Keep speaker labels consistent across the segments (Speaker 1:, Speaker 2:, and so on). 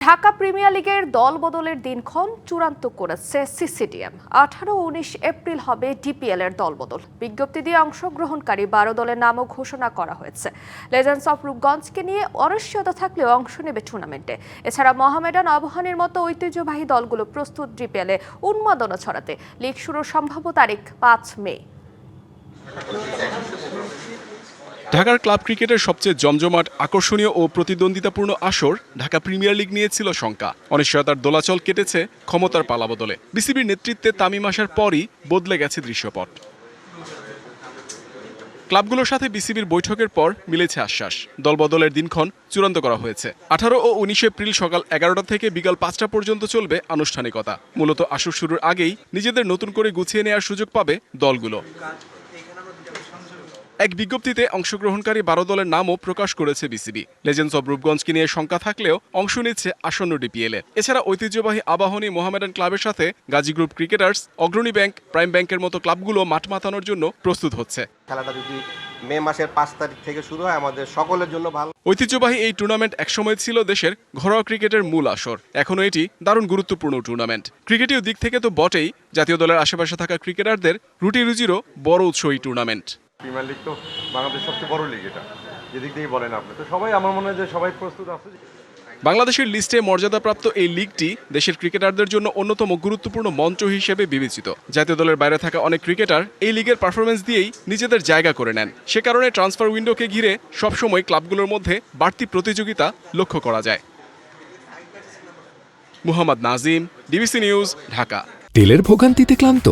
Speaker 1: Dhaka premier লিগের দল বদলের দিনক্ষণ চূড়ান্ত করেছে সিসিডিএম। 18 ও 19 এপ্রিল হবে ডিপিএল এর দল বদল। বিজ্ঞপ্তি দিয়ে অংশগ্রহণকারী 12 দলের নামও ঘোষণা করা হয়েছে। লেজেন্ডস অফ রূপগঞ্জকে নিয়ে অনিশ্চয়তা থাকলেও অংশ নেবে টুর্নামেন্টে। এছাড়া মোহামেডান, আবাহনীর মতো ঐতিহ্যবাহী দলগুলো প্রস্তুত ডিপিএলে উন্মাদনা ছড়াতে। লিগ শুরুর সম্ভাব্য তারিখ 5 মে।
Speaker 2: ঢাকার ক্লাব ক্রিকেটের সবচেয়ে জমজমাট, আকর্ষণীয় ও প্রতিদ্বন্দ্বিতাপূর্ণ আসর ঢাকা প্রিমিয়ার লিগ নিয়েছিল শঙ্কা। অনিশ্চয়তার দোলাচল কেটেছে ক্ষমতার পালাবদলে। বিসিবির নেতৃত্বে তামিম আসার পরই বদলে গেছে দৃশ্যপট। ক্লাবগুলোর সাথে বিসিবির বৈঠকের পর মিলেছে আশ্বাস। দলবদলের দিনক্ষণ চূড়ান্ত করা হয়েছে। 18 ও 19 এপ্রিল সকাল 11টা থেকে বিকাল 5টা পর্যন্ত চলবে আনুষ্ঠানিকতা। মূলত আসর শুরুর আগেই নিজেদের নতুন করে গুছিয়ে নেওয়ার সুযোগ পাবে দলগুলো। এক বিজ্ঞপ্তিতে অংশগ্রহণকারী 12 দলের নামও প্রকাশ করেছে বিসিবি। লেজেন্ডস অব রূপগঞ্জকে নিয়ে শঙ্কা থাকলেও অংশ নিচ্ছে আসন্ন ডিপিএলে। এছাড়া ঐতিহ্যবাহী আবাহনী, মোহামেডান ক্লাবের সাথে গাজী গ্রুপ ক্রিকেটার্স, অগ্রণী ব্যাংক, প্রাইম ব্যাংকের মতো ক্লাবগুলো মাঠ মাতানোর জন্য প্রস্তুত হচ্ছে।
Speaker 3: খেলাটা যদি মে মাসের 5 তারিখ থেকে শুরু হয় আমাদের সকলের জন্য ভালো।
Speaker 2: ঐতিহ্যবাহী এই টুর্নামেন্ট একসময় ছিল দেশের ঘরোয়া ক্রিকেটের মূল আসর। এখনও এটি দারুণ গুরুত্বপূর্ণ টুর্নামেন্ট। ক্রিকেটীয় দিক থেকে তো বটেই, জাতীয় দলের আশেপাশে থাকা ক্রিকেটারদের রুটি রুজিরও বড় উৎস এই টুর্নামেন্ট।
Speaker 4: প্রিমিয়ার লিগ তো বাংলাদেশের সবচেয়ে বড় লিগ, এটা যেদিক দিয়ে বলেন আপনি, তো সবাই আমার মনে হয় যে সবাই প্রস্তুত আছে।
Speaker 2: বাংলাদেশের লিস্টে মর্যাদাপ্রাপ্ত এই লিগটি দেশের ক্রিকেটারদের জন্য অন্যতম গুরুত্বপূর্ণ মঞ্চ হিসেবে বিবেচিত। জাতীয় দলের বাইরে থাকা অনেক ক্রিকেটার এই লিগের পারফরমেন্স দিয়েই নিজেদের জায়গা করে নেন। সে কারণে ট্রান্সফার উইন্ডোকে ঘিরে সবসময় ক্লাবগুলোর মধ্যে বাড়তি প্রতিযোগিতা লক্ষ্য করা যায়। Muhammad Nazim, DBC news, Dhaka.
Speaker 5: তেলের ভোগান্তিতে ক্লান্ত?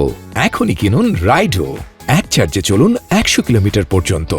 Speaker 5: এখনই কিনুন রাইডো। এক চার্জে চলুন 100 কিলোমিটার পর্যন্ত।